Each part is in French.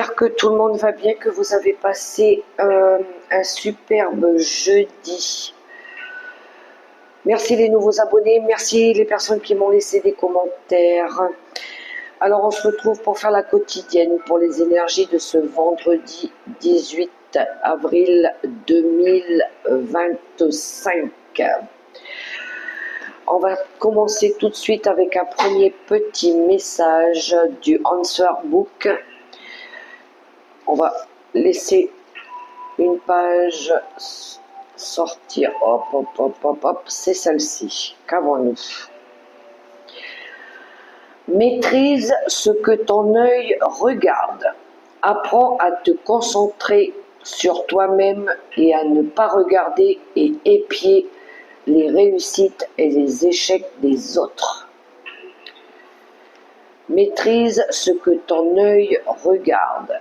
J'espère que tout le monde va bien, que vous avez passé un superbe jeudi. Merci les nouveaux abonnés, merci les personnes qui m'ont laissé des commentaires. Alors on se retrouve pour faire la quotidienne pour les énergies de ce vendredi 18 avril 2025. On va commencer tout de suite avec un premier petit message du Answer Book. On va laisser une page sortir. Hop, hop, hop, hop, hop. C'est celle-ci. Qu'avons-nous? Maîtrise ce que ton œil regarde. Apprends à te concentrer sur toi-même et à ne pas regarder et épier les réussites et les échecs des autres. Maîtrise ce que ton œil regarde.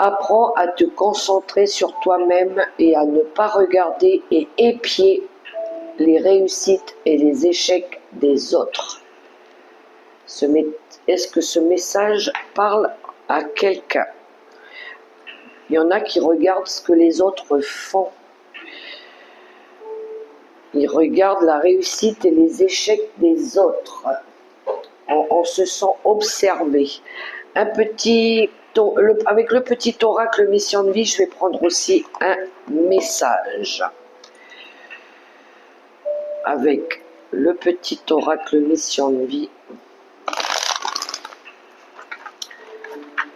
Apprends à te concentrer sur toi-même et à ne pas regarder et épier les réussites et les échecs des autres. Est-ce que ce message parle à quelqu'un? Il y en a qui regardent ce que les autres font. Ils regardent la réussite et les échecs des autres. On se sent observé. Avec le petit oracle mission de vie, je vais prendre aussi un message. Avec le petit oracle mission de vie.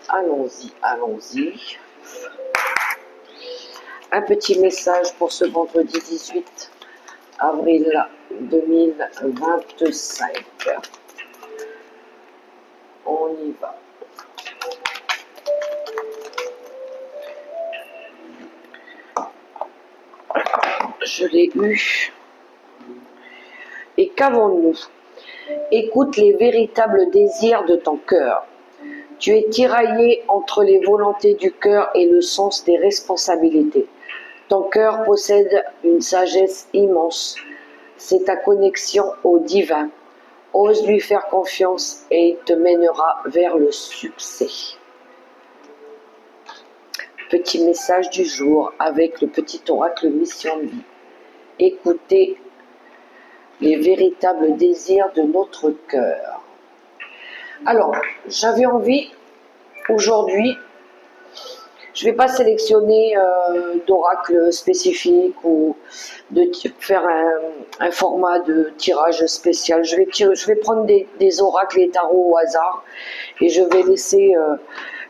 Allons-y, allons-y. Un petit message pour ce vendredi 18 avril 2025. On y va. Je l'ai eu. Et qu'avons-nous? Écoute les véritables désirs de ton cœur. Tu es tiraillé entre les volontés du cœur et le sens des responsabilités. Ton cœur possède une sagesse immense. C'est ta connexion au divin. Ose lui faire confiance et il te mènera vers le succès. Petit message du jour avec le petit oracle mission de vie. Écoutez les véritables désirs de notre cœur. Alors, j'avais envie aujourd'hui, je ne vais pas sélectionner d'oracle spécifique ou de faire un format de tirage spécial. Je vais prendre des oracles et tarots au hasard et je vais laisser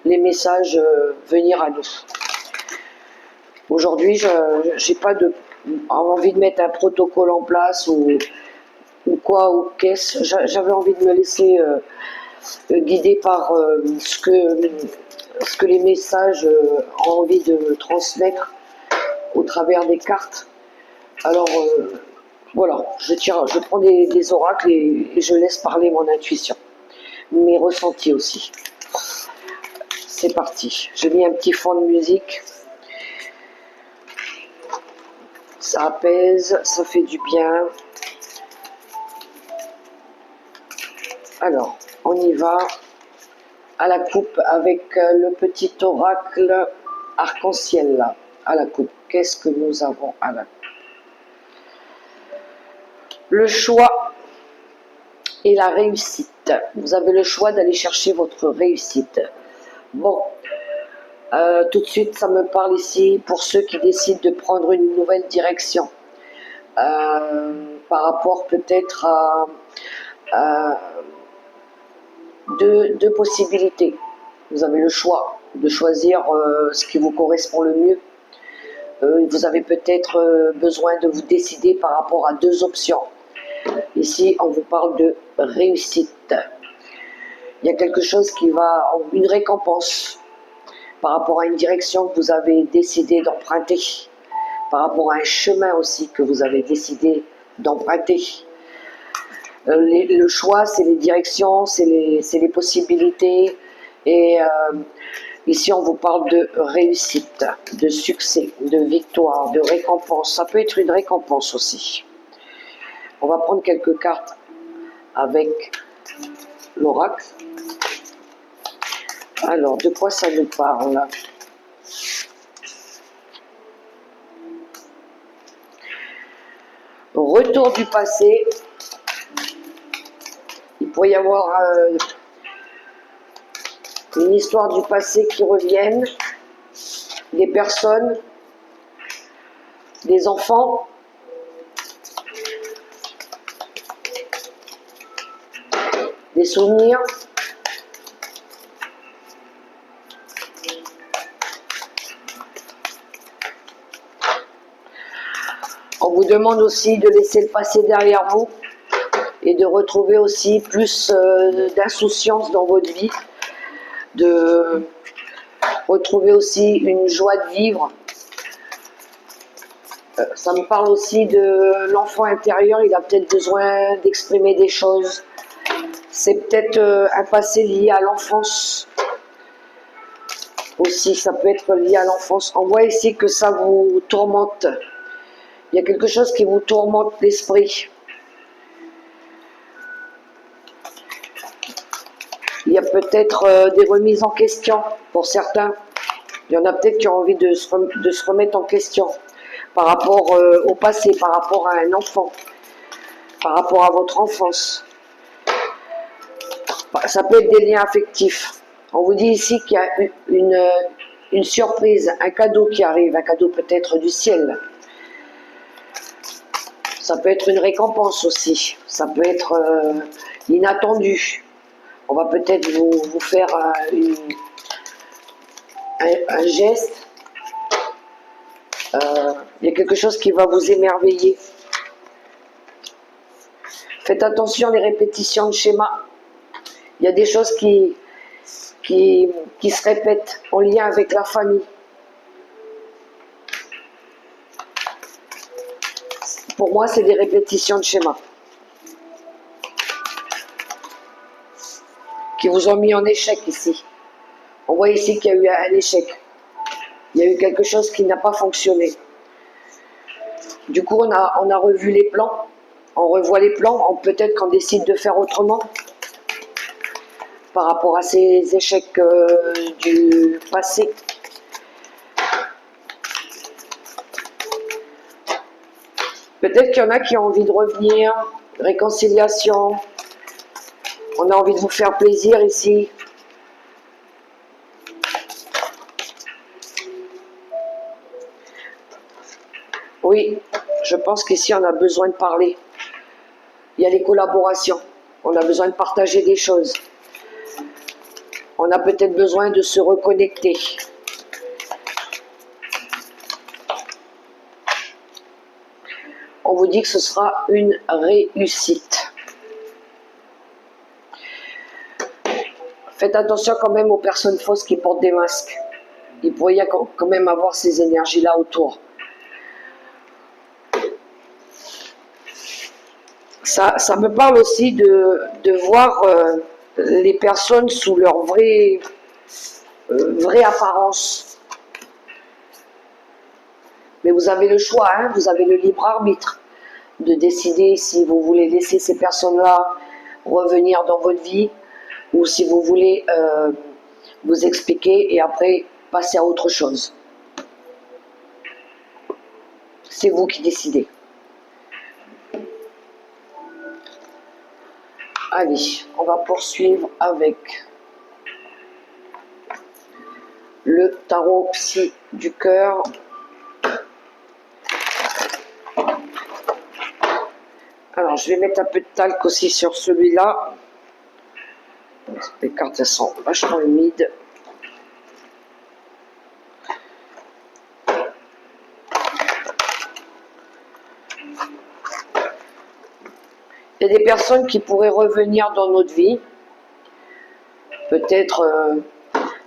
les messages venir à nous. Aujourd'hui, je n'ai pas envie de mettre un protocole en place ou quoi, ou qu'est-ce. J'avais envie de me laisser guider par ce que les messages ont envie de transmettre au travers des cartes. Alors voilà, je prends des oracles et je laisse parler mon intuition, mes ressentis aussi. C'est parti, j'ai mis un petit fond de musique. Ça apaise, ça fait du bien. Alors, on y va à la coupe avec le petit oracle arc-en-ciel là, à la coupe. Qu'est-ce que nous avons à la coupe? Le choix et la réussite. Vous avez le choix d'aller chercher votre réussite. Bon, tout de suite, ça me parle ici pour ceux qui décident de prendre une nouvelle direction. Par rapport peut-être à deux possibilités. Vous avez le choix de choisir ce qui vous correspond le mieux. Vous avez peut-être besoin de vous décider par rapport à deux options. Ici, on vous parle de réussite. Il y a quelque chose une récompense par rapport à une direction que vous avez décidé d'emprunter, par rapport à un chemin aussi que vous avez décidé d'emprunter. Le choix, c'est les directions, c'est les possibilités. Et ici, on vous parle de réussite, de succès, de victoire, de récompense. Ça peut être une récompense aussi. On va prendre quelques cartes avec l'oracle. Alors, de quoi ça nous parle? Retour du passé. Il pourrait y avoir une histoire du passé qui revienne, des personnes, des enfants, des souvenirs. On vous demande aussi de laisser le passé derrière vous et de retrouver aussi plus d'insouciance dans votre vie, de retrouver aussi une joie de vivre. Ça me parle aussi de l'enfant intérieur, il a peut-être besoin d'exprimer des choses. C'est peut-être un passé lié à l'enfance aussi, ça peut être lié à l'enfance. On voit ici que ça vous tourmente. Il y a quelque chose qui vous tourmente l'esprit. Il y a peut-être des remises en question pour certains. Il y en a peut-être qui ont envie de se remettre en question par rapport au passé, par rapport à un enfant, par rapport à votre enfance. Ça peut être des liens affectifs. On vous dit ici qu'il y a une surprise, un cadeau qui arrive, un cadeau peut-être du ciel. Ça peut être une récompense aussi, ça peut être inattendu. On va peut-être vous faire un geste. Il y a quelque chose qui va vous émerveiller. Faites attention les répétitions de schémas. Il y a des choses qui se répètent en lien avec la famille. Pour moi, c'est des répétitions de schémas qui vous ont mis en échec ici. On voit ici qu'il y a eu un échec. Il y a eu quelque chose qui n'a pas fonctionné. Du coup, on a revu les plans. On revoit les plans. Peut-être qu'on décide de faire autrement par rapport à ces échecs du passé. Peut-être qu'il y en a qui ont envie de revenir, réconciliation. On a envie de vous faire plaisir ici. Oui, je pense qu'ici on a besoin de parler. Il y a les collaborations. On a besoin de partager des choses. On a peut-être besoin de se reconnecter. On vous dit que ce sera une réussite. Faites attention quand même aux personnes fausses qui portent des masques. Il pourrait y quand même avoir ces énergies-là autour. Ça me parle aussi de voir les personnes sous leur vraie apparence. Mais vous avez le choix, hein, vous avez le libre arbitre de décider si vous voulez laisser ces personnes-là revenir dans votre vie ou si vous voulez vous expliquer et après passer à autre chose. C'est vous qui décidez. Allez, on va poursuivre avec le tarot psy du cœur. Alors, je vais mettre un peu de talc aussi sur celui-là. Les cartes, elles sont vachement humides. Il y a des personnes qui pourraient revenir dans notre vie. Peut-être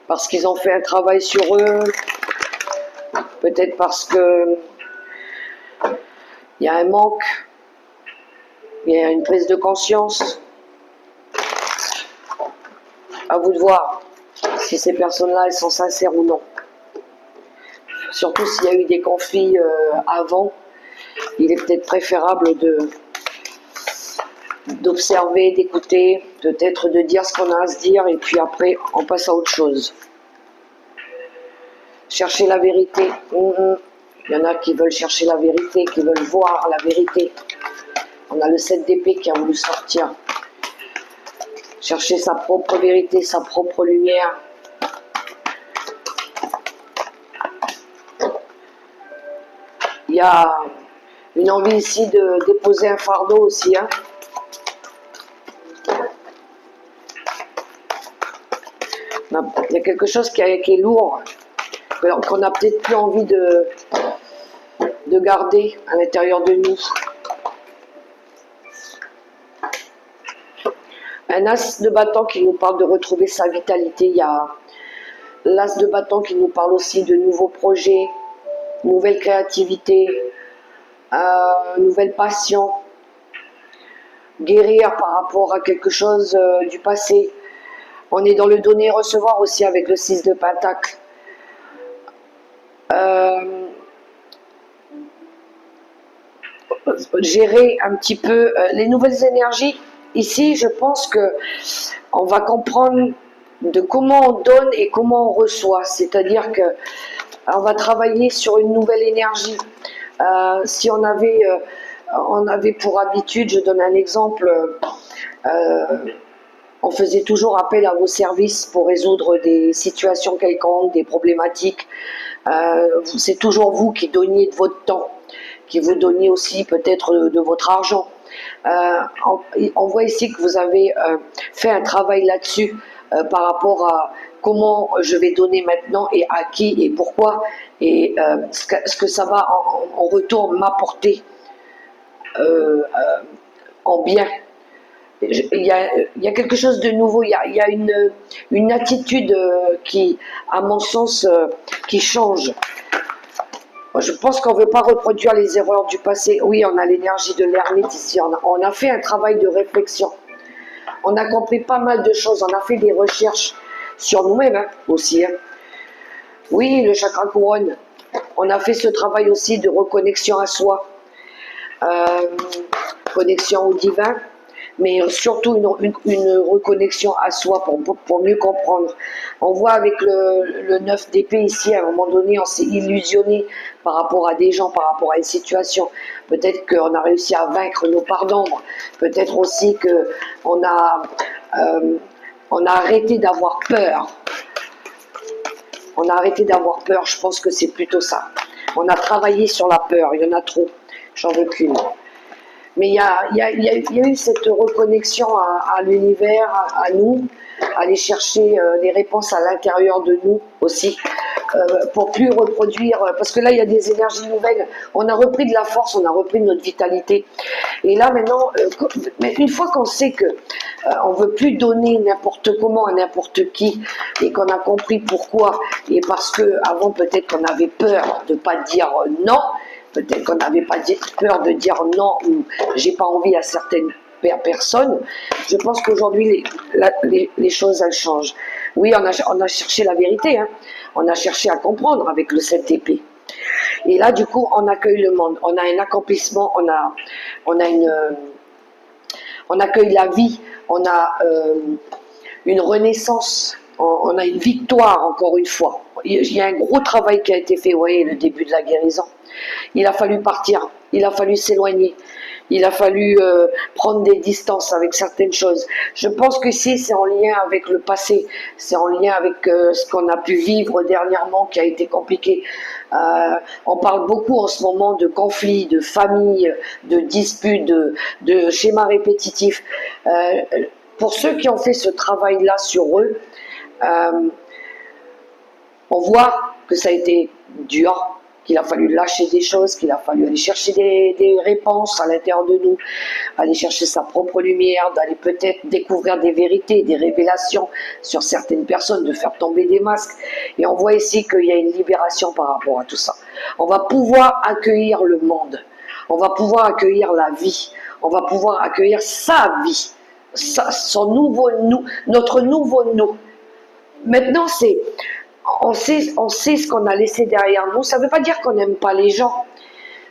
parce qu'ils ont fait un travail sur eux. Peut-être parce que il y a un manque. Il y a une prise de conscience. À vous de voir si ces personnes-là, elles sont sincères ou non. Surtout s'il y a eu des conflits avant, il est peut-être préférable d'observer, d'écouter, peut-être de dire ce qu'on a à se dire, et puis après, on passe à autre chose. Chercher la vérité. Il y en a qui veulent chercher la vérité, qui veulent voir la vérité. On a le 7 d'épée qui a voulu sortir. Chercher sa propre vérité, sa propre lumière. Il y a une envie ici de déposer un fardeau aussi. Hein. Il y a quelque chose qui est lourd, qu'on n'a peut-être plus envie de garder à l'intérieur de nous. Un as de bâton qui nous parle de retrouver sa vitalité. Il y a l'as de bâton qui nous parle aussi de nouveaux projets, nouvelle créativité, nouvelle passion, guérir par rapport à quelque chose du passé. On est dans le donner-recevoir aussi avec le 6 de Pentacle. Gérer un petit peu les nouvelles énergies. Ici, je pense que on va comprendre de comment on donne et comment on reçoit. C'est-à-dire que on va travailler sur une nouvelle énergie. Si on avait pour habitude, je donne un exemple, on faisait toujours appel à vos services pour résoudre des situations quelconques, des problématiques. C'est toujours vous qui donniez de votre temps, qui vous donniez aussi peut-être de votre argent. On voit ici que vous avez fait un travail là-dessus par rapport à comment je vais donner maintenant et à qui et pourquoi et ce que ça va en retour m'apporter en bien. Il y a quelque chose de nouveau, il y a une attitude qui, à mon sens, qui change. Je pense qu'on ne veut pas reproduire les erreurs du passé. Oui, on a l'énergie de l'ermite ici, on a fait un travail de réflexion. On a compris pas mal de choses, on a fait des recherches sur nous-mêmes hein, aussi. Hein. Oui, le chakra couronne, on a fait ce travail aussi de reconnexion à soi, connexion au divin, mais surtout une reconnexion à soi pour mieux comprendre. On voit avec le 9 d'épée ici, à un moment donné, on s'est illusionné par rapport à des gens, par rapport à une situation. Peut-être qu'on a réussi à vaincre nos parts d'ombre. Peut-être aussi qu'on a arrêté d'avoir peur. On a arrêté d'avoir peur, je pense que c'est plutôt ça. On a travaillé sur la peur, il y en a trop, j'en veux qu'une. Mais il y a eu cette reconnexion à l'univers, à nous, aller chercher les réponses à l'intérieur de nous aussi, pour plus reproduire, parce que là il y a des énergies nouvelles, on a repris de la force, on a repris de notre vitalité. Et là maintenant, mais une fois qu'on sait que on veut plus donner n'importe comment à n'importe qui, et qu'on a compris pourquoi, et parce que avant peut-être qu'on avait peur de pas dire non, peut-être qu'on n'avait pas peur de dire non ou j'ai pas envie à certaines personnes. Je pense qu'aujourd'hui les choses elles changent. Oui, on a cherché la vérité, hein. On a cherché à comprendre avec le 7 épée. Et là du coup on accueille le monde, on a un accomplissement, on accueille la vie, on a une renaissance, on a une victoire encore une fois. Il y a un gros travail qui a été fait, vous voyez, le début de la guérison. Il a fallu partir, il a fallu s'éloigner, il a fallu prendre des distances avec certaines choses. Je pense que si c'est en lien avec le passé, c'est en lien avec ce qu'on a pu vivre dernièrement qui a été compliqué. On parle beaucoup en ce moment de conflits, de familles, de disputes, de schémas répétitifs. Pour ceux qui ont fait ce travail-là sur eux, on voit que ça a été dur, qu'il a fallu lâcher des choses, qu'il a fallu aller chercher des réponses à l'intérieur de nous, aller chercher sa propre lumière, d'aller peut-être découvrir des vérités, des révélations sur certaines personnes, de faire tomber des masques. Et on voit ici qu'il y a une libération par rapport à tout ça. On va pouvoir accueillir le monde, on va pouvoir accueillir la vie, on va pouvoir accueillir sa vie, son nouveau nous, notre nouveau nous. Maintenant, on sait ce qu'on a laissé derrière nous. Ça ne veut pas dire qu'on n'aime pas les gens.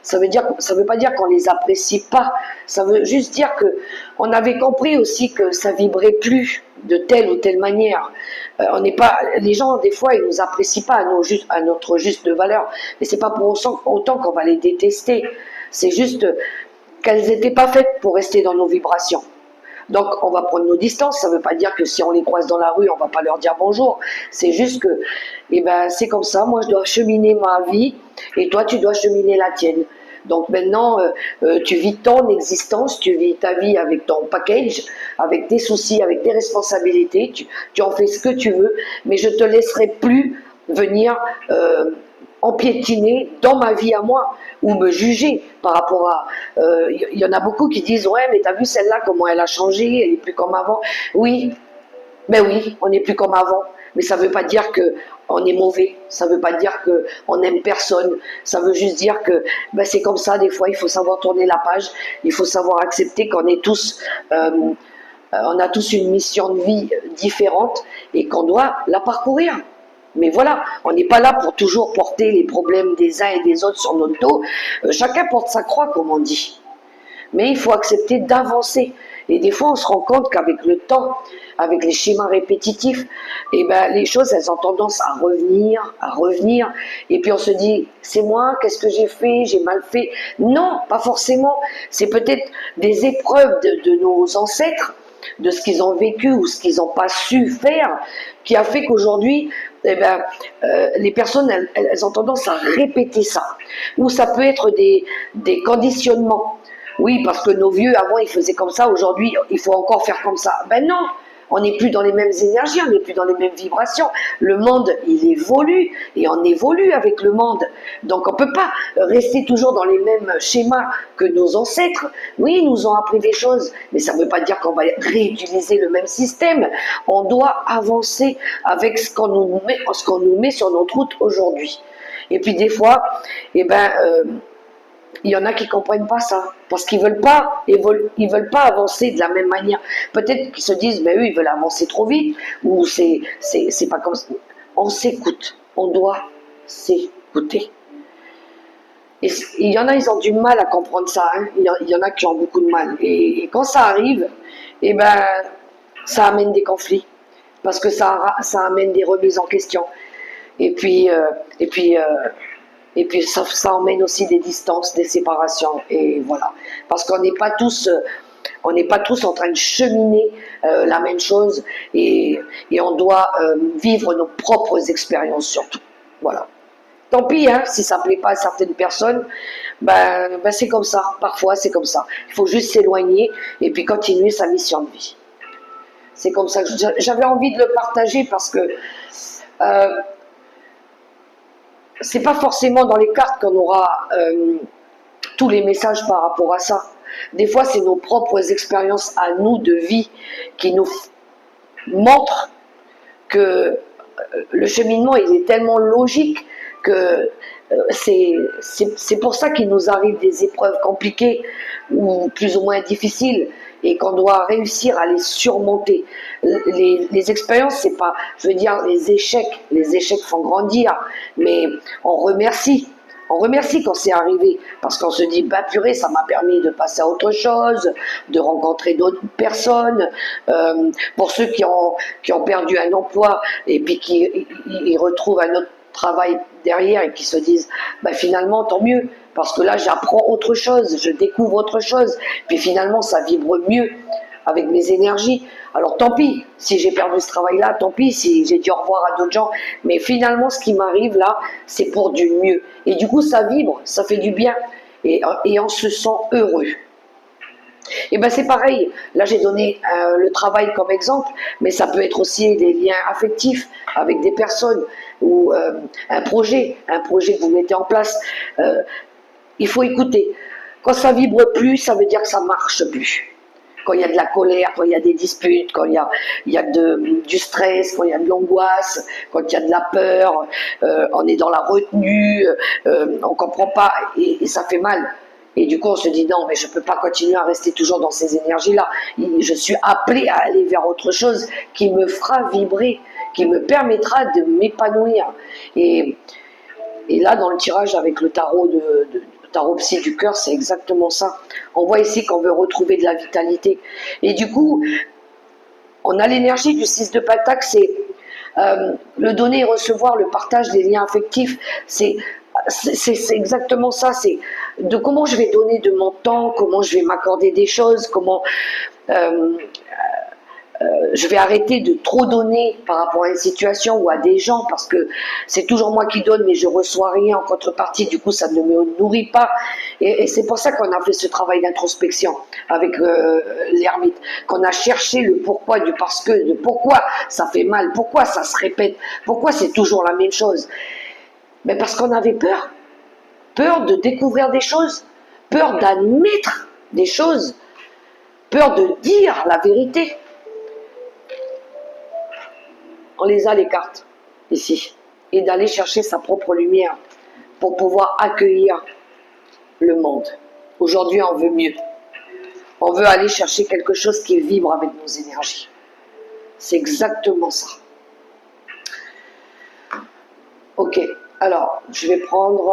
Ça veut pas dire qu'on les apprécie pas. Ça veut juste dire que on avait compris aussi que ça vibrait plus de telle ou telle manière. On n'est pas, les gens des fois ils nous apprécient pas à notre juste valeur, mais c'est pas pour autant qu'on va les détester. C'est juste qu'elles n'étaient pas faites pour rester dans nos vibrations. Donc on va prendre nos distances, ça ne veut pas dire que si on les croise dans la rue, on ne va pas leur dire bonjour. C'est juste que, eh ben, c'est comme ça, moi je dois cheminer ma vie et toi tu dois cheminer la tienne. Donc maintenant, tu vis ton existence, tu vis ta vie avec ton package, avec tes soucis, avec tes responsabilités, tu en fais ce que tu veux, mais je ne te laisserai plus venir empiétiner dans ma vie à moi ou me juger par rapport à... y en a beaucoup qui disent « Ouais, mais t'as vu celle-là, comment elle a changé, elle est plus comme avant. » Oui, ben oui, on n'est plus comme avant. Mais ça ne veut pas dire qu'on est mauvais, ça ne veut pas dire qu'on n'aime personne, ça veut juste dire que ben c'est comme ça, des fois, il faut savoir tourner la page, il faut savoir accepter qu'on est tous... on a tous une mission de vie différente et qu'on doit la parcourir. Mais voilà, on n'est pas là pour toujours porter les problèmes des uns et des autres sur notre dos. Chacun porte sa croix, comme on dit. Mais il faut accepter d'avancer. Et des fois, on se rend compte qu'avec le temps, avec les schémas répétitifs, eh ben, les choses, elles ont tendance à revenir. Et puis on se dit, c'est moi, qu'est-ce que j'ai fait, j'ai mal fait. Non, pas forcément. C'est peut-être des épreuves de nos ancêtres, de ce qu'ils ont vécu ou ce qu'ils n'ont pas su faire, qui a fait qu'aujourd'hui, eh ben, les personnes, elles ont tendance à répéter ça. Ou ça peut être des conditionnements. Oui, parce que nos vieux, avant, ils faisaient comme ça, aujourd'hui, il faut encore faire comme ça. Ben non, on n'est plus dans les mêmes énergies, on n'est plus dans les mêmes vibrations. Le monde, il évolue, et on évolue avec le monde. Donc on ne peut pas rester toujours dans les mêmes schémas que nos ancêtres. Oui, ils nous ont appris des choses, mais ça ne veut pas dire qu'on va réutiliser le même système. On doit avancer avec ce qu'on nous met sur notre route aujourd'hui. Et puis des fois, eh ben... il y en a qui comprennent pas ça, parce qu'ils veulent pas avancer de la même manière. Peut-être qu'ils se disent, mais eux, ils veulent avancer trop vite, ou c'est pas comme ça. On s'écoute, on doit s'écouter. Et il y en a, ils ont du mal à comprendre ça, hein. Il y en a qui ont beaucoup de mal. Et quand ça arrive, eh ben, ça amène des conflits, parce que ça amène des remises en question. Et puis ça emmène aussi des distances, des séparations, et voilà. Parce qu'on n'est pas tous en train de cheminer la même chose, et on doit vivre nos propres expériences surtout. Voilà. Tant pis, hein, si ça ne plaît pas à certaines personnes, ben c'est comme ça. Parfois, c'est comme ça. Il faut juste s'éloigner et puis continuer sa mission de vie. C'est comme ça que j'avais envie de le partager parce que c'est pas forcément dans les cartes qu'on aura tous les messages par rapport à ça. Des fois, c'est nos propres expériences à nous de vie qui nous montrent que le cheminement, il est tellement logique que c'est pour ça qu'il nous arrive des épreuves compliquées ou plus ou moins difficiles et qu'on doit réussir à les surmonter. Les expériences, c'est pas, je veux dire, les échecs font grandir, mais on remercie quand c'est arrivé, parce qu'on se dit, bah purée, ça m'a permis de passer à autre chose, de rencontrer d'autres personnes. Pour ceux qui ont perdu un emploi et puis qui retrouvent un autre travail derrière et qui se disent, bah finalement, tant mieux, parce que là, j'apprends autre chose, je découvre autre chose, puis finalement, ça vibre mieux avec mes énergies. Alors tant pis si j'ai perdu ce travail-là, tant pis si j'ai dit au revoir à d'autres gens, mais finalement ce qui m'arrive là, c'est pour du mieux. Et du coup ça vibre, ça fait du bien, et on se sent heureux. Et ben c'est pareil, là j'ai donné le travail comme exemple, mais ça peut être aussi des liens affectifs avec des personnes, ou un projet que vous mettez en place. Il faut écouter. Quand ça vibre plus, ça veut dire que ça marche plus. Quand il y a de la colère, quand il y a des disputes, quand il y a du stress, quand il y a de l'angoisse, quand il y a de la peur, on est dans la retenue, on comprend pas et ça fait mal. Et du coup, on se dit non, mais je peux pas continuer à rester toujours dans ces énergies-là. Je suis appelée à aller vers autre chose qui me fera vibrer, qui me permettra de m'épanouir. Et là, dans le tirage avec le tarot taropsie du cœur, c'est exactement ça. On voit ici qu'on veut retrouver de la vitalité. Et du coup, on a l'énergie du 6 de Pentacle, c'est le donner et recevoir, le partage des liens affectifs. C'est exactement ça. C'est de comment je vais donner de mon temps, comment je vais m'accorder des choses, comment je vais arrêter de trop donner par rapport à une situation ou à des gens, parce que c'est toujours moi qui donne mais je reçois rien en contrepartie, du coup ça ne me nourrit pas, et c'est pour ça qu'on a fait ce travail d'introspection avec l'ermite, qu'on a cherché le pourquoi du parce que, de pourquoi ça fait mal, pourquoi ça se répète, pourquoi c'est toujours la même chose. Mais parce qu'on avait peur, peur de découvrir des choses, peur d'admettre des choses, peur de dire la vérité. On les a, les cartes, ici. Et d'aller chercher sa propre lumière pour pouvoir accueillir le monde. Aujourd'hui, on veut mieux. On veut aller chercher quelque chose qui vibre avec nos énergies. C'est exactement ça. Ok, alors, je vais prendre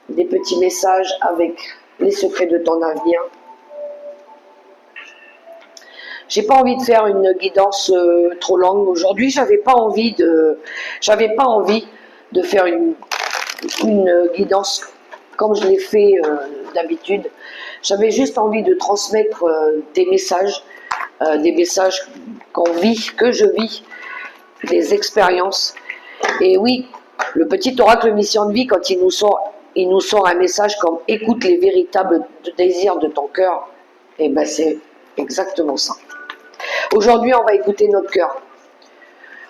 des petits messages avec les secrets de ton avenir. J'ai pas envie de faire une guidance trop longue aujourd'hui. J'avais pas envie de faire une guidance comme je l'ai fait d'habitude. J'avais juste envie de transmettre des messages qu'on vit, que je vis, des expériences. Et oui, le petit oracle mission de vie, quand il nous sort un message comme écoute les véritables désirs de ton cœur, et ben c'est exactement ça. Aujourd'hui, on va écouter notre cœur.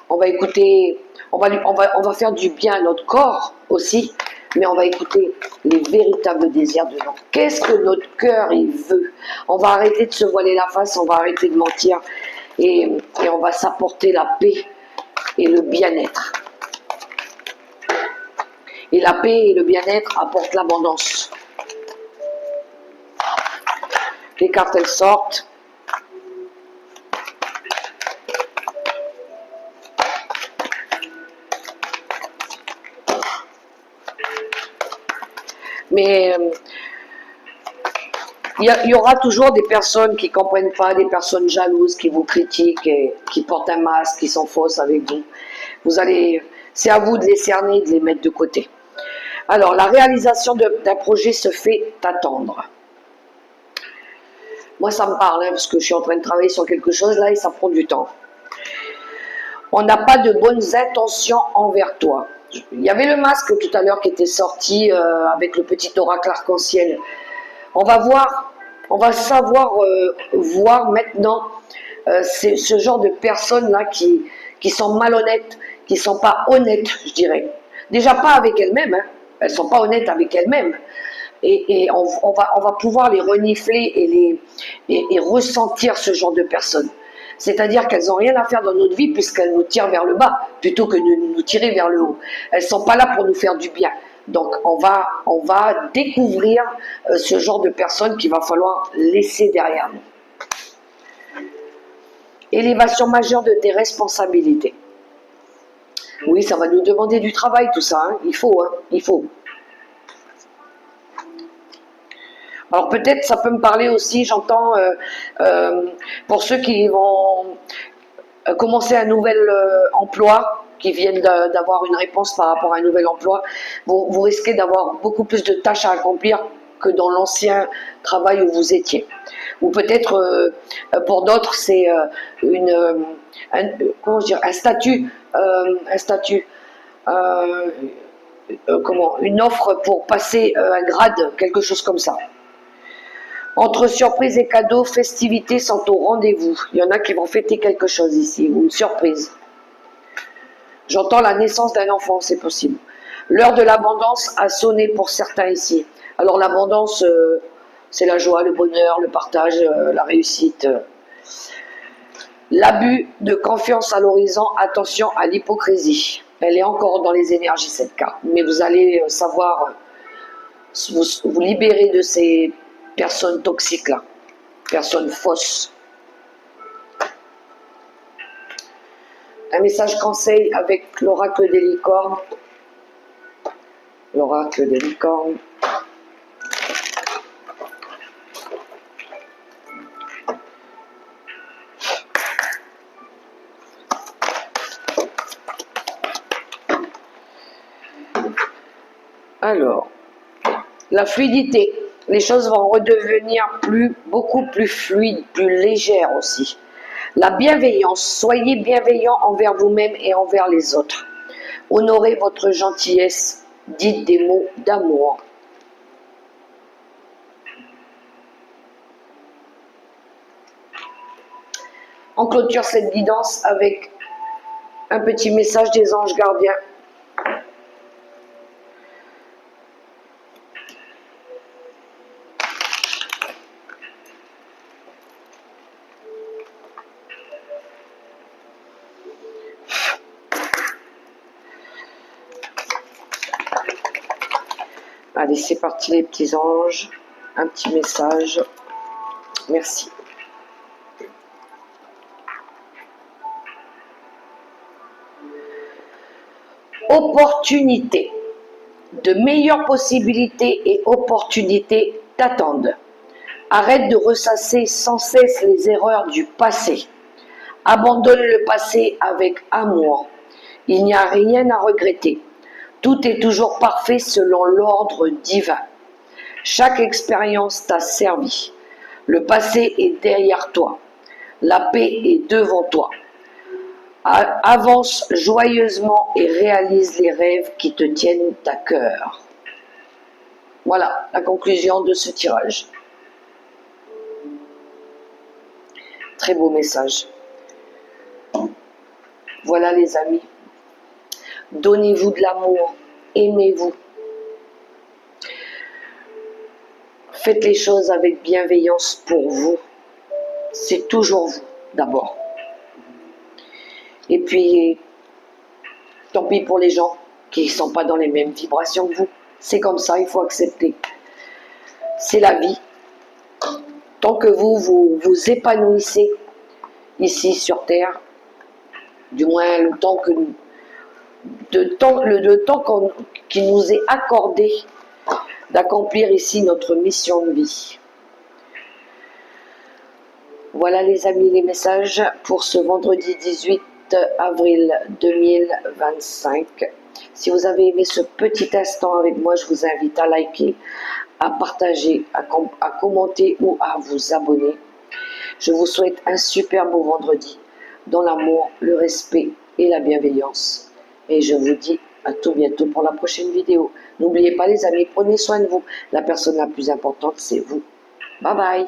On va écouter, on va faire du bien à notre corps aussi, mais on va écouter les véritables désirs de l'homme. Qu'est-ce que notre cœur il veut? On va arrêter de se voiler la face, on va arrêter de mentir et on va s'apporter la paix et le bien-être. Et la paix et le bien-être apportent l'abondance. Les cartes, elles sortent. Mais il y aura toujours des personnes qui ne comprennent pas, des personnes jalouses qui vous critiquent et qui portent un masque, qui sont fausses avec vous. C'est à vous de les cerner, de les mettre de côté. Alors, la réalisation d'un projet se fait attendre. Moi, ça me parle, parce que je suis en train de travailler sur quelque chose là et ça prend du temps. On n'a pas de bonnes intentions envers toi. Il y avait le masque tout à l'heure qui était sorti avec le petit oracle arc-en-ciel. On va savoir voir maintenant ce genre de personnes là qui sont malhonnêtes, qui sont pas honnêtes, je dirais. Déjà pas avec elles-mêmes, hein. Elles sont pas honnêtes avec elles-mêmes. Et on va pouvoir les renifler et ressentir ce genre de personnes. C'est-à-dire qu'elles n'ont rien à faire dans notre vie puisqu'elles nous tirent vers le bas plutôt que de nous tirer vers le haut. Elles ne sont pas là pour nous faire du bien. Donc on va découvrir ce genre de personnes qu'il va falloir laisser derrière nous. Élévation majeure de tes responsabilités. Oui, ça va nous demander du travail tout ça, hein. Il faut. Alors peut-être ça peut me parler aussi, j'entends, pour ceux qui vont commencer un nouvel emploi, qui viennent d'avoir une réponse par rapport à un nouvel emploi, vous risquez d'avoir beaucoup plus de tâches à accomplir que dans l'ancien travail où vous étiez. Ou peut-être pour d'autres c'est un statut, une offre pour passer un grade, quelque chose comme ça. Entre surprise et cadeaux, festivités sont au rendez-vous. Il y en a qui vont fêter quelque chose ici, ou une surprise. J'entends la naissance d'un enfant, c'est possible. L'heure de l'abondance a sonné pour certains ici. Alors l'abondance, c'est la joie, le bonheur, le partage, la réussite. L'abus de confiance à l'horizon, attention à l'hypocrisie. Elle est encore dans les énergies, cette carte. Mais vous allez savoir vous libérer de ces personnes toxiques là, personnes fausses. Un message conseil avec l'oracle des licornes. L'oracle des licornes. Alors, la fluidité. Les choses vont redevenir beaucoup plus fluides, plus légères aussi. La bienveillance. Soyez bienveillant envers vous-même et envers les autres. Honorez votre gentillesse. Dites des mots d'amour. On clôture cette guidance avec un petit message des anges gardiens. Allez, c'est parti les petits anges. Un petit message. Merci. Opportunité. De meilleures possibilités et opportunités t'attendent. Arrête de ressasser sans cesse les erreurs du passé. Abandonne le passé avec amour. Il n'y a rien à regretter. Tout est toujours parfait selon l'ordre divin. Chaque expérience t'a servi. Le passé est derrière toi. La paix est devant toi. Avance joyeusement et réalise les rêves qui te tiennent à cœur. Voilà la conclusion de ce tirage. Très beau message. Voilà les amis. Donnez-vous de l'amour. Aimez-vous. Faites les choses avec bienveillance pour vous. C'est toujours vous d'abord. Et puis, tant pis pour les gens qui ne sont pas dans les mêmes vibrations que vous. C'est comme ça, il faut accepter. C'est la vie. Tant que vous vous épanouissez ici sur Terre, du moins le temps qui nous est accordé d'accomplir ici notre mission de vie. Voilà les amis les messages pour ce vendredi 18 avril 2025. Si vous avez aimé ce petit instant avec moi, je vous invite à liker, à partager, à commenter ou à vous abonner. Je vous souhaite un super beau vendredi dans l'amour, le respect et la bienveillance. Et je vous dis à tout bientôt pour la prochaine vidéo. N'oubliez pas les amis, prenez soin de vous. La personne la plus importante, c'est vous. Bye bye.